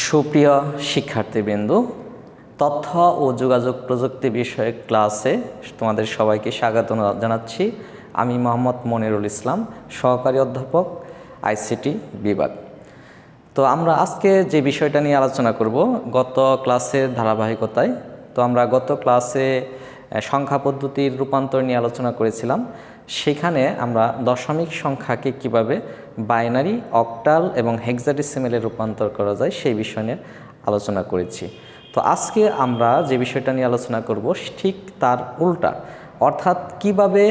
সুপ্রিয় শিক্ষার্থীবৃন্দ, তথ্য ও যোগাযোগ প্রযুক্তি বিষয়ক ক্লাসে তোমাদের সবাইকে স্বাগত জানাচ্ছি। আমি মোহাম্মদ মনিরুল ইসলাম, সহকারী অধ্যাপক, ICT বিভাগ। তো আমরা আজকে যে বিষয়টা নিয়ে আলোচনা করব গত ক্লাসের ধারাবাহিকতায়। তো আমরা গত ক্লাসে সংখ্যা পদ্ধতির রূপান্তর নিয়ে আলোচনা করেছিলাম। সেখানে আমরা দশমিক সংখ্যাকে কিভাবে বাইনারি, অক্টাল এবং হেক্সাডেসিমেলে রূপান্তর করা যায় সেই বিষয় নিয়ে আলোচনা করেছি। তো আজকে আমরা যে বিষয়টা নিয়ে আলোচনা করব ঠিক তার উল্টা, অর্থাৎ কিভাবে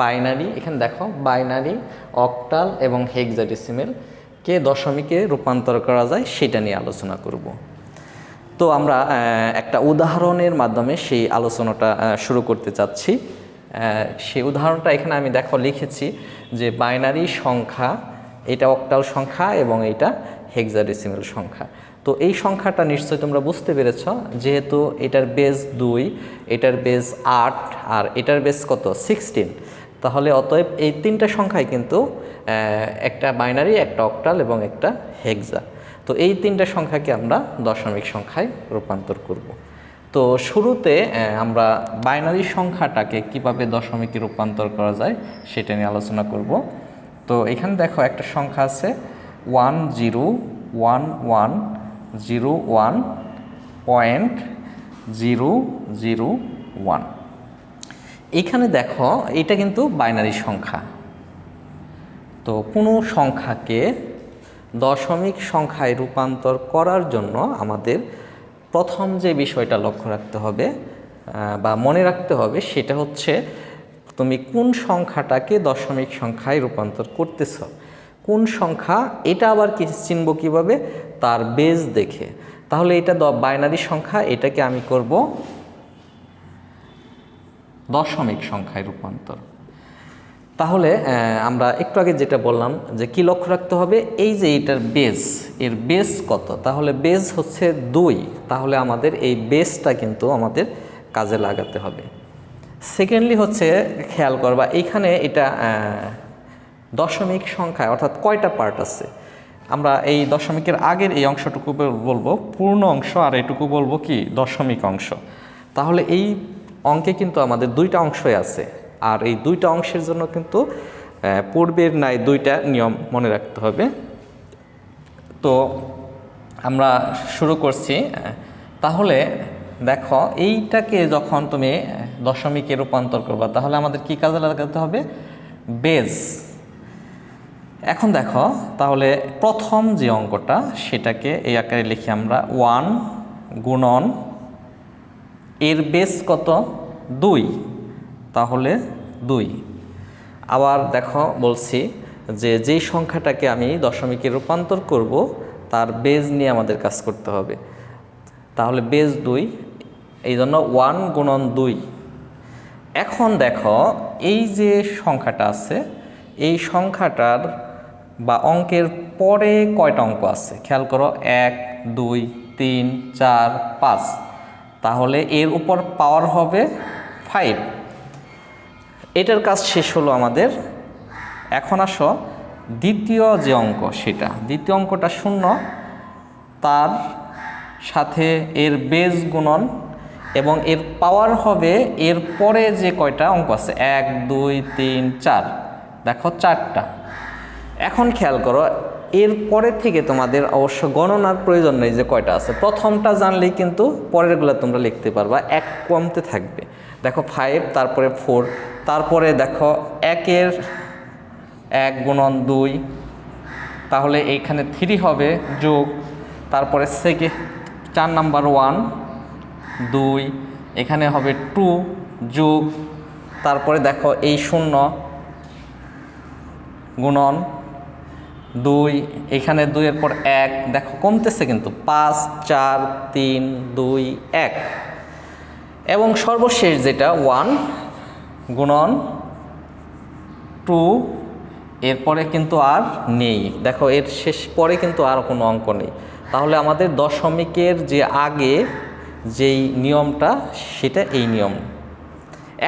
বাইনারি, এখানে দেখো বাইনারি, অক্টাল এবং হেক্সাডেসিমেলকে দশমিকে রূপান্তর করা যায় সেটা নিয়ে আলোচনা করব। তো আমরা একটা উদাহরণের মাধ্যমে সেই আলোচনাটা শুরু করতে চাচ্ছি। সেই উদাহরণটা এখানে আমি দেখো লিখেছি যে বাইনারি সংখ্যা, এটা অক্টাল সংখ্যা এবং এটা হেক্সাডেসিমেল সংখ্যা। তো এই সংখ্যাটা নিশ্চয়ই তোমরা বুঝতে পেরেছ, যেহেতু এটার বেস 2, এটার বেস 8 আর এটার বেস কত 16। তাহলে অতএব এই তিনটা সংখ্যায় কিন্তু একটা বাইনারি, একটা অক্টাল এবং একটা হেক্সা। তো এই তিনটা সংখ্যাকে আমরা দশমিক সংখ্যায় রূপান্তর করব। তো শুরুতে আমরা বাইনারি সংখ্যাটাকে কিভাবে দশমিকে রূপান্তর করা যায় সেটা নিয়ে আলোচনা করব। তো এখানে দেখো একটা সংখ্যা আছে 101101.001। এখানে দেখো এটা কিন্তু বাইনারি সংখ্যা। তো কোনো সংখ্যাকে দশমিক সংখ্যায় রূপান্তর করার জন্য আমাদের প্রথম যে বিষয়টা লক্ষ্য রাখতে হবে বা মনে রাখতে হবে সেটা হচ্ছে তুমি কোন সংখ্যাটাকে দশমিক সংখ্যায় রূপান্তর করতেছ। কোন সংখ্যা এটা আবার কি চিনব কিভাবে? তার বেস দেখে। তাহলে এটা বাইনারি সংখ্যা, এটাকে আমি করব দশমিক সংখ্যায় রূপান্তর। তাহলে আমরা একটু আগে যেটা বললাম যে কি লক্ষ্য রাখতে হবে, এই যে এটার বেস, এর বেস কত? তাহলে বেস হচ্ছে 2। তাহলে আমাদের এই বেসটা কিন্তু আমাদের কাজে লাগাতে হবে। সেকেন্ডলি হচ্ছে খেয়াল করবা এইখানে এটা দশমিক সংখ্যায় অর্থাৎ কয়টা পার্ট আছে। আমরা এই দশমিকের আগের এই অংশটুকু বলবো পূর্ণ অংশ, আর এটুকু বলবো কি দশমিক অংশ। তাহলে এই অঙ্কে কিন্তু আমাদের দুইটা অংশই আছে, আর এই দুইটা অংশের জন্য কিন্তু পূর্বের নাই দুইটা নিয়ম মনে রাখতে হবে। তো আমরা শুরু করছি। তাহলে দেখো এইটাকে যখন তুমি দশমিকে রূপান্তর করবা তাহলে আমাদের কি কাজে লাগাতে হবে? বেস। এখন দেখো তাহলে প্রথম যে অঙ্কটা সেটাকে এই আকারে লিখি আমরা 1 গুণন এর বেস কত 2, তাহলে 2। আবার দেখো বলছি যে যেই সংখ্যাটাকে আমি দশমিকে রূপান্তর করব তার বেস নিয়ে আমাদের কাজ করতে হবে। তাহলে বেস 2, এই জন্য 1 গুণন 2। এখন দেখো এই যে সংখ্যাটা আছে, এই সংখ্যাটার বা অঙ্কের পরে কয়টা অঙ্ক আছে খেয়াল করো, 1 2 3 4 5। তাহলে এর উপর পাওয়ার হবে 5। এটার কাজ শেষ হলো আমাদের। এখন আসো দ্বিতীয় যে অঙ্ক, সেটা দ্বিতীয় অঙ্কটা 0, তার সাথে এর বেস গুণন এবং এর পাওয়ার হবে এর পরে যে কয়টা অঙ্ক আছে 1 2 3 4, দেখো 4টা। এখন খেয়াল করো এর পরে থেকে তোমাদের অবশ্য গণনার প্রয়োজন নেই যে কয়টা আছে। প্রথমটা জানলেই কিন্তু পরেরগুলো তোমরা লিখতে পারবা, 1 কমতে থাকবে। দেখো 5, তারপরে 4, তারপরে দেখো 1 গুণন 2, তাহলে এইখানে 3 হবে যোগ, তারপরে 4 নাম্বার 1 2, এখানে হবে 2 যোগ, তারপরে দেখো এই 0 গুণন 2, এখানে 2 এর পর 1, দেখো কমতেছে কিন্তু 5 4 3 2 1, এবং সর্বশেষ যেটা 1 গুণন 2, এরপরে কিন্তু আর নেই। দেখো এর শেষ পরে কিন্তু আর কোনো অঙ্ক নেই। তাহলে আমাদের দশমিকের যে আগে যেই নিয়মটা সেটা এই নিয়ম।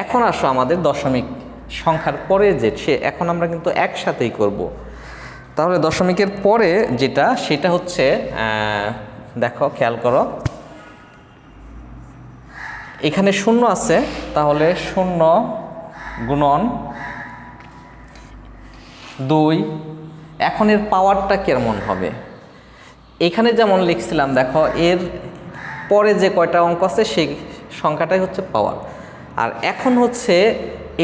এখন আসো আমাদের দশমিক সংখ্যার পরে যে এখন আমরা কিন্তু একসাথেই করব। তাহলে দশমিকের পরে যেটা সেটা হচ্ছে দেখো খেয়াল করো, এখানে 0 আছে, তাহলে 0 গুণন 2। এখন এর পাওয়ারটা কেমন হবে? এখানে যেমন লিখছিলাম, দেখো এর পরে যে কয়টা অঙ্ক আছে সেই সংখ্যাটাই হচ্ছে পাওয়ার, আর এখন হচ্ছে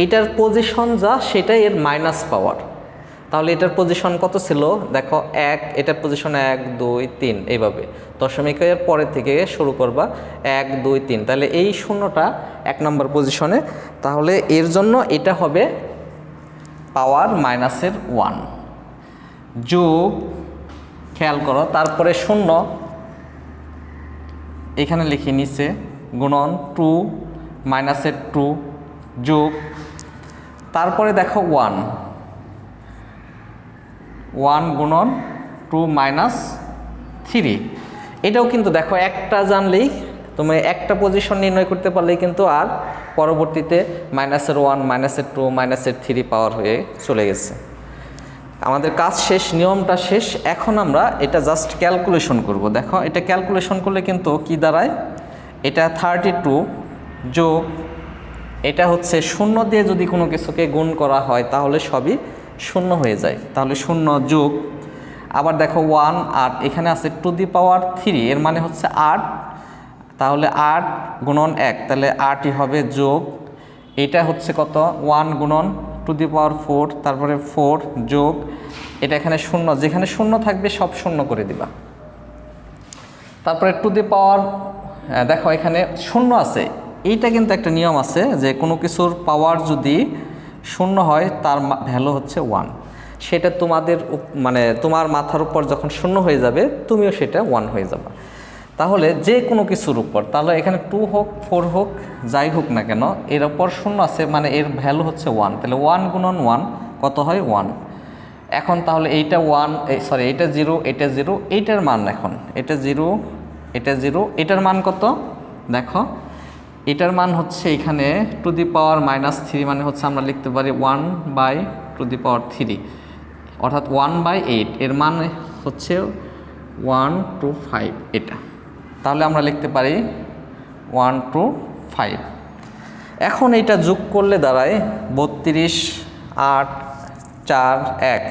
এইটার পজিশন যা সেটাই এর মাইনাস পাওয়ার। তাহলে এটার পজিশন কত ছিল? দেখো 1, এটার পজিশন 1 2 3, এইভাবে দশমিকের পরে থেকে শুরু করবা 1 2 3, তাহলে এই 0টা 1 নম্বর পজিশনে, তাহলে এর জন্য এটা হবে পাওয়ার মাইনাসের 1 যোগ, খেয়াল করো, তারপরে 0 এখানে লিখে নিচে, গুণন 2 মাইনাসের 2 যোগ, তারপরে দেখো 1 গুণন 2 মাইনাস 3। এটাও কিন্তু দেখো একটা জানলেই তুমি একটা পজিশন নির্ণয় করতে পারলেই কিন্তু আর পরবর্তীতে মাইনাসের 1 মাইনাসের 2 মাইনাসের 3 পাওয়ার হয়ে চলে গেছে। আমাদের কাজ শেষ, নিয়মটা শেষ। এখন আমরা এটা জাস্ট ক্যালকুলেশন করব। দেখো এটা ক্যালকুলেশন করলে কিন্তু কি দাঁড়ায়, এটা 32 যোগ, এটা হচ্ছে 0 দিয়ে যদি কোনো কিছুকে গুণ করা হয় তাহলে সবই 0 হয়ে যায়, তাহলে 0 যোগ, আবার দেখো 1, আর এখানে আছে টু দি পাওয়ার 3, এর মানে হচ্ছে 8, তাহলে 8 গুণন 1, তাহলে 8ই হবে যোগ, এটা হচ্ছে কত 1 গুণন টু দি পাওয়ার 4, তারপরে 4 যোগ, এটা এখানে 0, যেখানে 0 থাকবে সব 0 করে দিবা, তারপরে টু দি পাওয়ার, দেখো এখানে 0 আছে, এইটা কিন্তু একটা নিয়ম আছে যে কোনো কিছুর পাওয়ার যদি 0 হয় তার ভ্যালু হচ্ছে 1, সেটা তোমাদের মানে তোমার মাথার উপর যখন 0 হয়ে যাবে তুমিও সেটা 1 হয়ে যাবে। তাহলে যে কোনো কিছুর উপর, তাহলে এখানে 2 হোক 4 হোক যাই হোক না কেন, এর উপর 0 আছে মানে এর ভ্যালু হচ্ছে 1, তাহলে 1 গুণন 1 কত হয় 1। এখন তাহলে এইটা 1, সরি এইটা 0, এটা 0, এইটার মান এখন এটা 0, এটা 0, এটার মান কত? দেখো এটার মান হচ্ছে এখানে টু দি পাওয়ার -3, মানে হচ্ছে আমরা লিখতে পারি 1/2, অর্থাৎ 1/8, এর মান হচ্ছে 1 to 5 এটা, তাহলে আমরা লিখতে পারি 1 to 5। এখন এটা যোগ করলে দাঁড়ায় 32, 8, 4, 1,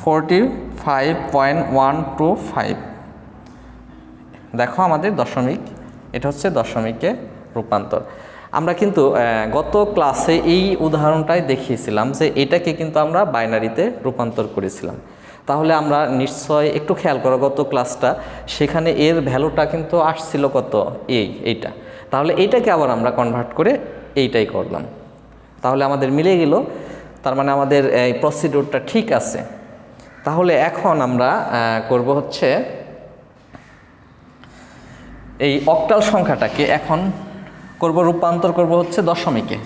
45.125। দেখো আমাদের দশমিক, এটা হচ্ছে দশমিকে রূপান্তর। আমরা কিন্তু গত ক্লাসে এই উদাহরণটাই দেখিয়েছিলাম যে এটাকে কিন্তু আমরা বাইনারিতে রূপান্তর করেছিলাম। তাহলে আমরা নিশ্চয় একটু খেয়াল করো গত ক্লাসটা, সেখানে এর ভ্যালুটা কিন্তু আসছিল কত, এইটা, তাহলে এইটাকে আবার আমরা কনভার্ট করে এইটাই করলাম, তাহলে আমাদের মিলে গেল, তার মানে আমাদের এই প্রসিডিউরটা ঠিক আছে। তাহলে এখন আমরা করব হচ্ছে এই অক্টাল সংখ্যাটাকে এখন করব রূপান্তর করব হচ্ছে দশমিকে।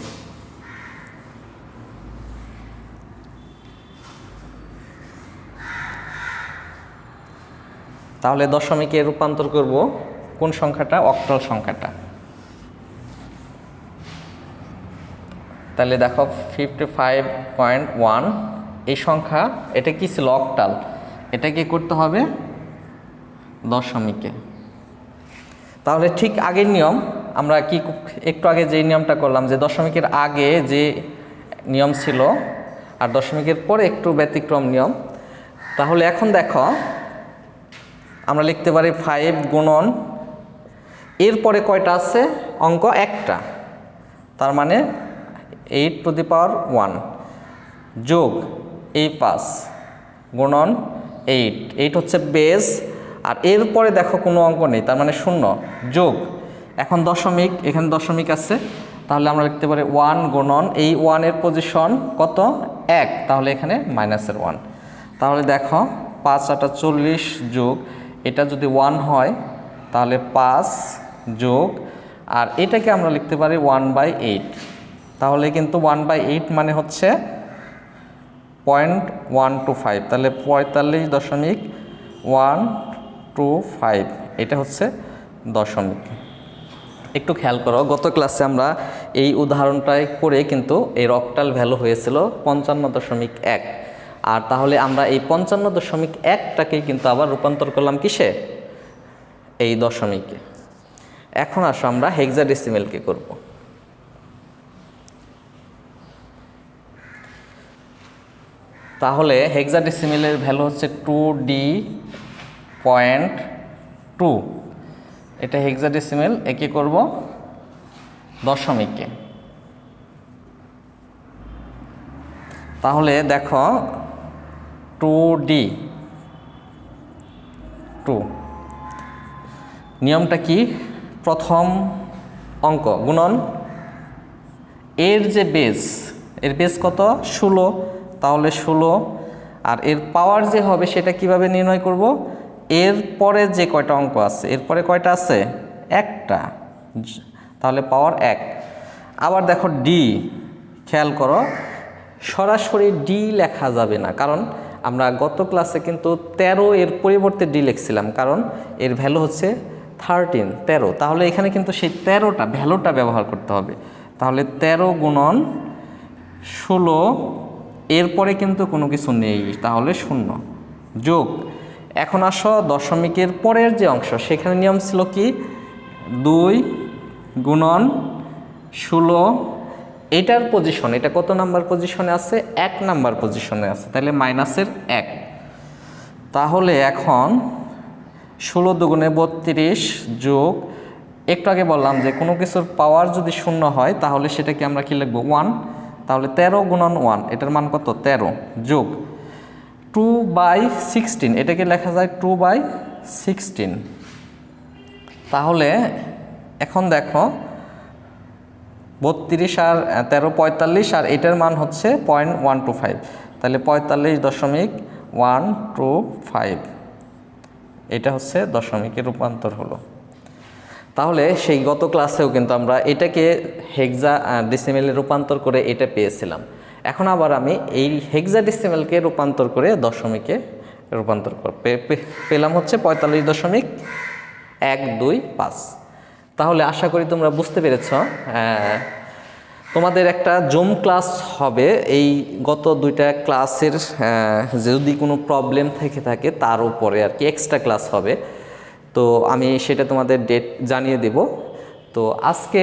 তাহলে দশমিকে রূপান্তর করব কোন সংখ্যাটা? অক্টাল সংখ্যাটা। তাহলে দেখো 55.1 এই সংখ্যা, এটা কি ছিল? অক্টাল। এটা কি করতে হবে? দশমিকে। তাহলে ঠিক আগের নিয়ম, আমরা কি একটু আগে যে নিয়মটা করলাম যে দশমিকের আগে যে নিয়ম ছিল আর দশমিকের পরে একটু ব্যতিক্রম নিয়ম। তাহলে এখন দেখো আমরা লিখতে পারি 5 গুণন, এরপরে কয়টা আছে অঙ্ক? একটা, তার মানে 8 to the power 1 যোগ এই 5 গুণন 8 হচ্ছে বেস, আর এরপরে দেখো কোনো অঙ্ক নেই, তার মানে 0 যোগ, এখন দশমিক, এখানে দশমিক আছে, তাহলে আমরা লিখতে পারি 1 গুণন এই 1 এর পজিশন কত? 1, তাহলে এখানে -1। তাহলে দেখো 5 8 40 যোগ, এটা যদি 1 হয় তাহলে 5 যোগ, আর এটাকে আমরা লিখতে পারি 1/8, তাহলে কিন্তু 1/8 মানে হচ্ছে 0.125, তাহলে 45.125, এটা হচ্ছে দশমিক। একটু খেয়াল করো, গত ক্লাসে আমরা এই উদাহরণটাই করে কিন্তু এর অক্টাল ভ্যালু হয়েছিল 55.1, আর তাহলে আমরা এই 55.1টাকে কিন্তু আবার রূপান্তর করলাম কিসে? এই দশমিকে। এখন আসো আমরা হেক্সাডেসিমেলকে করব। তাহলে হেক্সাডেসিমেলের ভ্যালু হচ্ছে 2D.2। এটা হেক্সাডেসিমেল, একে করব দশমিকে। তাহলে দেখো 2D.2 নিয়মটা কি? প্রথম অঙ্ক গুণন এর যে বেস, এর বেস কত? 16। তাহলে 16 আর এর পাওয়ার যে হবে সেটা কিভাবে নির্ণয় করব? এর পরে যে কয়টা অঙ্ক আছে, এরপরে কয়টা আছে? একটা, তাহলে পাওয়ার 1। আবার দেখো ডি, খেয়াল করো, সরাসরি ডি লেখা যাবে না, কারণ আমরা গত ক্লাসে কিন্তু 13 এর পরিবর্তে ডি লিখছিলাম, কারণ এর ভ্যালু হচ্ছে 13। তাহলে এখানে কিন্তু সেই 13টা ভ্যালুটা ব্যবহার করতে হবে। তাহলে 13 গুণন 16, এরপরে কিন্তু কোনো কিছু নেই, তাহলে 0 যোগ। এখন আসো দশমিকের পরের যে অংশ, সেখানে নিয়ম ছিল কি? 2 গুণন 16, এটার পজিশন, এটা কত নাম্বার পজিশনে আছে? 1 নাম্বার পজিশনে আছে, তাহলে মাইনাসের 1। তাহলে এখন 16 দুগুণে 32 যোগ, একটু আগে বললাম যে কোনো কিছুর পাওয়ার যদি 0 হয় তাহলে সেটাকে আমরা কি লিখব? 1। তাহলে 13 গুণন 1, এটার মান কত? 13 যোগ 2/16, এটাকে লেখা যায় 2/16। তাহলে এখন দেখো 32 আর 13 45, আর এটার মান হচ্ছে 0.125, তাহলে 45.125, এটা হচ্ছে দশমিকে রূপান্তর হলো। তাহলে সেই গত ক্লাসেও কিন্তু আমরা এটাকে হেক্সাডেসিমেলে রূপান্তর করে এটা পেয়েছিলাম। এখন আবার আমি এই হেক্সাডেসিমেলকে রূপান্তর করে দশমিকে রূপান্তর পেলাম হচ্ছে 45.125। তাহলে আশা করি তোমরা বুঝতে পেরেছ। তোমাদের একটা জুম ক্লাস হবে, এই গত 2টা ক্লাসের যদি কোনো প্রবলেম থেকে থাকে তার উপরে আর কি এক্সট্রা ক্লাস হবে। তো আমি সেটা তোমাদের ডেট জানিয়ে দেব। তো আজকে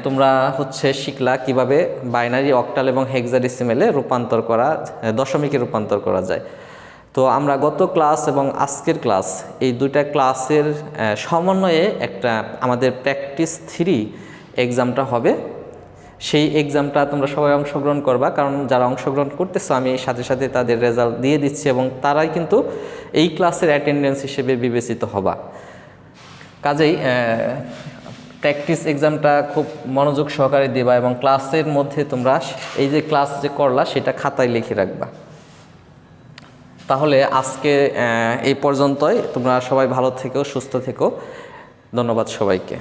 তোমরা হচ্ছে শিখলা কিভাবে বাইনারি, অক্টাল এবং হেক্সাডেসিমেলে রূপান্তর করা, দশমিকে রূপান্তর করা যায়। তো আমরা গত ক্লাস এবং আজকের ক্লাস, এই 2টা ক্লাসের সমন্বয়ে একটা আমাদের প্র্যাকটিস 3 এক্সামটা হবে। সেই এক্সামটা তোমরা সবাই অংশগ্রহণ করবা, কারণ যারা অংশগ্রহণ করতেছো আমি সাথে সাথে তাদের রেজাল্ট দিয়ে দিচ্ছি এবং তারাই কিন্তু এই ক্লাসের অ্যাটেন্ডেন্স হিসেবে বিবেচিত হবা। কাজেই প্র্যাকটিস এক্সামটা খুব মনোযোগ সহকারে দেবা এবং ক্লাসের মধ্যে তোমরা এই যে ক্লাস যে করলা সেটা খাতায় লিখে রাখবা। তাহলে আজকে এই পর্যন্তই। তোমরা সবাই ভালো থেকো, সুস্থ থেকো। ধন্যবাদ সবাইকে।